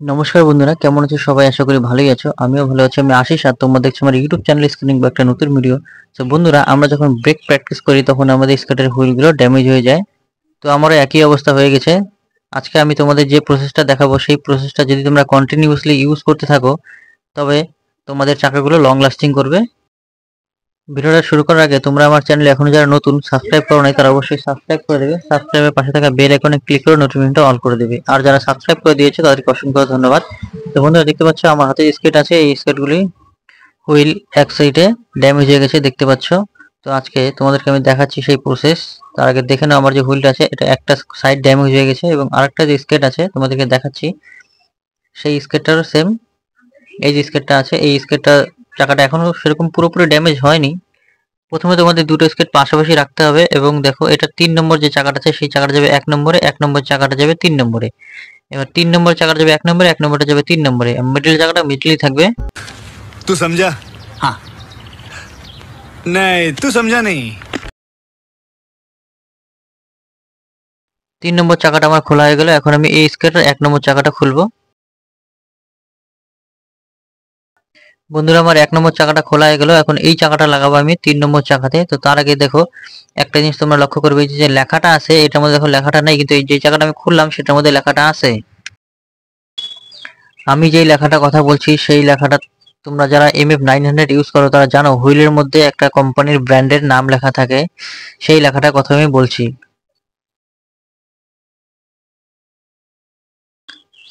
নমস্কার বন্ধুরা, কেমন আছো সবাই? আশা করি ভালোই আছো। আমিও ভালো আছি। আমি আশিস আর তোমরা দেখছো আমার ইউটিউব চ্যানেল স্ক্রিনিং বা একটা নতুন ভিডিও। তো বন্ধুরা, আমরা যখন ব্রেক প্র্যাকটিস করি তখন আমাদের স্কেটের হুইলগুলো ড্যামেজ হয়ে যায়। তো আমারও একই অবস্থা হয়ে গেছে। আজকে আমি তোমাদের যে প্রসেসটা দেখাবো সেই প্রসেসটা যদি তোমরা কন্টিনিউয়াসলি ইউজ করতে থাকো তবে তোমাদের চাকাগুলো লং লাস্টিং করবে। ভিডিওটা শুরু করার আগে তোমরা আমার চ্যানেলে এখনো যারা নতুন সাবস্ক্রাইব করো নাই তারা অবশ্যই সাবস্ক্রাইব করে দেবে। সাবস্ক্রাইবের পাশে থাকা বেল আইকনে ক্লিক করে নোটিফিকেশনটা অন করে দেবে। আর যারা সাবস্ক্রাইব করে দিয়েছে তাদেরকে অসংখ্য ধন্যবাদ। তো বন্ধুরা, দেখতে পাচ্ছ আমার হাতে স্কেট আছে। এই স্কেটগুলি হুইল এক সাইডে ড্যামেজ হয়ে গেছে, দেখতে পাচ্ছ। তো আজকে তোমাদেরকে আমি দেখাচ্ছি সেই প্রসেস। তার আগে দেখে নাও আমার যে হুইলটা আছে এটা একটা সাইড ড্যামেজ হয়ে গেছে এবং আরেকটা যে স্কেট আছে তোমাদেরকে দেখাচ্ছি সেই স্কেটটারও সেম। এই যে স্কেটটা আছে এই স্কেটটা চাকাটা এখনো সেরকম পুরোপুরি ড্যামেজ হয়নি। প্রথমে তোমাদের দুটো স্কেট পাশাপাশি রাখতে হবে এবং দেখো এটা 3 নম্বর যে চাকাটা আছে সেই চাকাটা যাবে 1 নম্বরে, 1 নম্বর চাকাটা যাবে 3 নম্বরে। এবার 3 নম্বর চাকাটা যাবে 1 নম্বরে, 1 নম্বরটা যাবে 3 নম্বরে। মিডল চাকাটা মিডলেই থাকবে। तू समझा? हाँ। नहीं, तू समझा नहीं। 3 নম্বর চাকাটা আমার খোলা হয়ে গেল। এখন আমি এই স্কেটের 1 নম্বর চাকাটা খুলবো। বন্ধুরা, আমার 1 নম্বর চাকাটা খোলা হয়ে গেল। এখন এই চাকাটা লাগাবো আমি 3 নম্বর চাকাতে। তো তার আগে দেখো একটা জিনিস তোমরা লক্ষ্য করবে, যে লেখাটা আছে এটার মধ্যে দেখো লেখাটা নেই, কিন্তু এই যে চাকাটা আমি খুললাম সেটার মধ্যে লেখাটা আছে। আমি যেই লেখাটা কথা বলছি সেই লেখাটা তোমরা যারা MF900 ইউজ করো তারা জানো, হুইলের মধ্যে একটা কোম্পানির ব্র্যান্ডের নাম লেখা থাকে। সেই লেখাটার কথা আমি বলছি।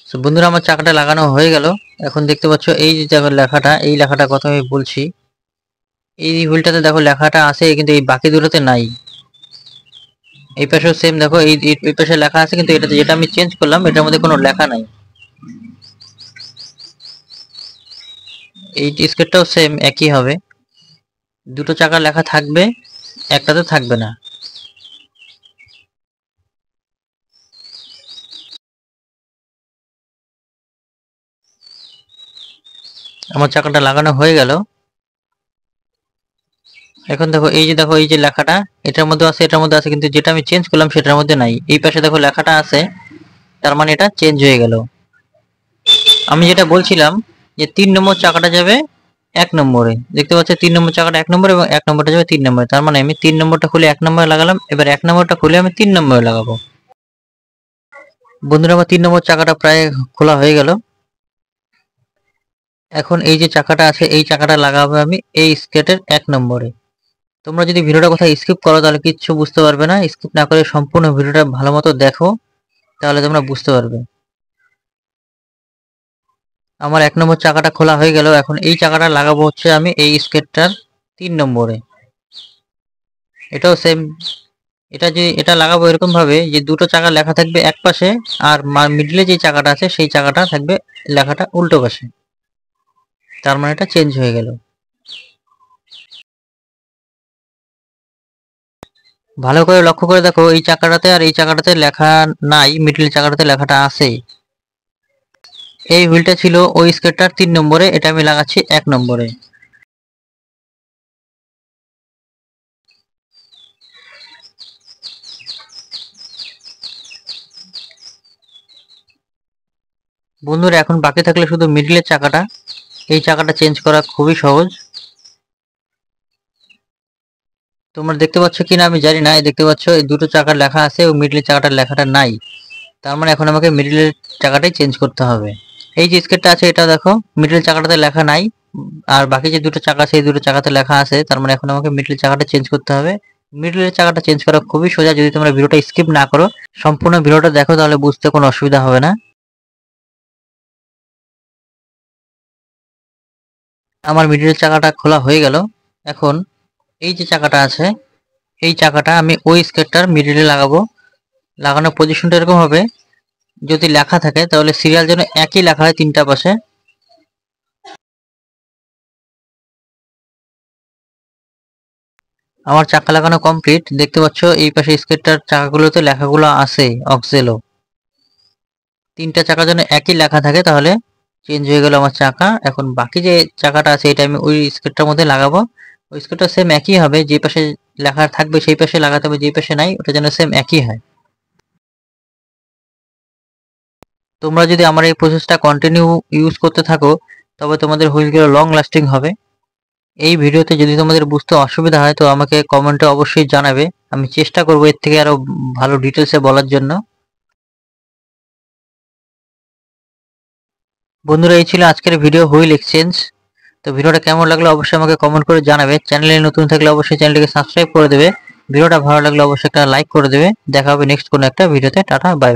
তো বন্ধুরা, আমার চাকাটা লাগানো হয়ে গেল। এখন দেখতে পাচ্ছ এই যে লেখাটা, এই লেখাটার কথা আমি বলছি। এই হুইলটাতে দেখো লেখাটা আছে কিন্তু এই বাকি দুটোতে নাই। এই পাশেও সেম দেখো এই পাশে লেখা আছে কিন্তু এটাতে যেটা আমি চেঞ্জ করলাম এটার মধ্যে কোনো লেখা নাই। এই স্কেটটাও সেম একই হবে, দুটো চাকার লেখা থাকবে, একটাতে থাকবে না। আমার চাকাটা লাগানো হয়ে গেল। এখন দেখো এই যে লেখাটা এটার মধ্যে আছে, এটার মধ্যে আছে, কিন্তু যেটা আমি চেঞ্জ করলাম সেটার মধ্যে নাই। এই পাশে দেখো লেখাটা আছে, তার মানে এটা চেঞ্জ হয়ে গেল। আমি যেটা বলছিলাম যে 3 নম্বর চাকাটা যাবে 1 নম্বরে, দেখতে পাচ্ছ 3 নম্বর চাকাটা 1 নম্বরে এবং 1 নম্বরটা যাবে 3 নম্বরে। তার মানে আমি 3 নম্বরটা খুলে 1 নম্বরে লাগালাম, এবার 1 নম্বরটা খুলে আমি 3 নম্বরে লাগাবো। বন্ধুরা, আমার 3 নম্বর চাকাটা প্রায় খোলা হয়ে গেল। এখন এই যে চাকাটা আছে এই চাকাটা লাগাবো আমি এই স্কেটের 1 নম্বরে। তোমরা যদি ভিডিওটা কোথাও স্কিপ করো তাহলে কিচ্ছু বুঝতে পারবে না। স্কিপ না করে সম্পূর্ণ ভিডিওটা ভালো মতো দেখো, তাহলে তোমরা বুঝতে পারবে। আমার 1 নম্বর চাকাটা খোলা হয়ে গেল। এখন এই চাকাটা লাগাবো হচ্ছে আমি এই স্কেটটার 3 নম্বরে। এটাও সেম। এটা লাগাবো এরকম ভাবে যে দুটো চাকা লেখা থাকবে এক পাশে, আর মিডলে যে চাকাটা আছে সেই চাকাটা থাকবে লেখাটা উল্টো পাশে। তার মানে এটা চেঞ্জ হয়ে গেল। ভালো করে লক্ষ্য করে দেখো এই চাকাটাতে আর এই চাকাটাতে লেখা নাই, মিডল চাকাটাতে লেখাটা আছে। এই হুইলটা ছিল ওই স্কেটটার 3 নম্বরে, এটা আমি লাগাচ্ছি 1 নম্বরে। বন্ধুরা, এখন বাকি থাকলে শুধু মিডলের চাকাটা। এই চাকাটা চেঞ্জ করা খুবই সহজ। তোমরা দেখতে পাচ্ছ কিনা আমি জানি না, দেখতে পাচ্ছ এই দুটো চাকার লেখা আছে এবং মিডলের চাকাটার লেখাটা নাই। তার মানে এখন আমাকে মিডলের চাকাটাই চেঞ্জ করতে হবে। এই যে স্কেটটা আছে এটা দেখো মিডল চাকাটাতে লেখা নাই, আর বাকি যে দুটো চাকা আছে এই দুটো চাকাতে লেখা আছে। তার মানে এখন আমাকে মিডলের চাকাটা চেঞ্জ করতে হবে। মিডলের চাকাটা চেঞ্জ করা খুবই সোজা, যদি তোমরা ভিডিওটা স্কিপ না করো, সম্পূর্ণ ভিডিওটা দেখো, তাহলে বুঝতে কোনো অসুবিধা হবে না। আমার মিডলের চাকাটা খোলা হয়ে গেল। এখন এই যে চাকাটা আছে এই চাকাটা আমি ওই স্কেটটার মিডলে লাগাবো। লাগানোর পজিশনটা এরকম হবে, যদি লেখা থাকে তাহলে সিরিয়াল যেন একই লেখা হয় তিনটা পাশে। আমার চাকা লাগানো কমপ্লিট। দেখতে পাচ্ছ এই পাশে স্কেটটার চাকাগুলোতে লেখাগুলো আছে অক্সেলো। তিনটা চাকা যেন একই লেখা থাকে, তাহলে চেঞ্জ হয়ে গেল আমার চাকা। এখন বাকি যে চাকাটা আছে এটা আমি ওই স্কেটটার মধ্যে লাগাবো। ওই স্কেটটা সেম একই হবে, যে পাশে লেখা থাকবে সেই পাশে লাগাতে হবে, যে পাশে নাই ওটা যেন সেম একই হয়। তোমরা যদি আমার এই প্রসেসটা কন্টিনিউ ইউজ করতে থাকো তবে তোমাদের হুইলগুলো লং লাস্টিং হবে। এই ভিডিওতে যদি তোমাদের বুঝতে অসুবিধা হয় তো আমাকে কমেন্টে অবশ্যই জানাবে, আমি চেষ্টা করব এর থেকে আরো ভালো ডিটেলসে বলার জন্য। বন্ধুরা, এই ছিল আজকের ভিডিও হুইল এক্সচেঞ্জ। তো ভিডিওটা কেমন লাগলো অবশ্যই আমাকে কমেন্ট করে জানাবে। চ্যানেলে নতুন থাকলে অবশ্যই চ্যানেলটিকে সাবস্ক্রাইব করে দেবে। ভিডিওটা ভালো লাগলে অবশ্যই একটা লাইক করে দেবে। দেখা হবে নেক্সট কোনো একটা ভিডিওতে। Tata, by.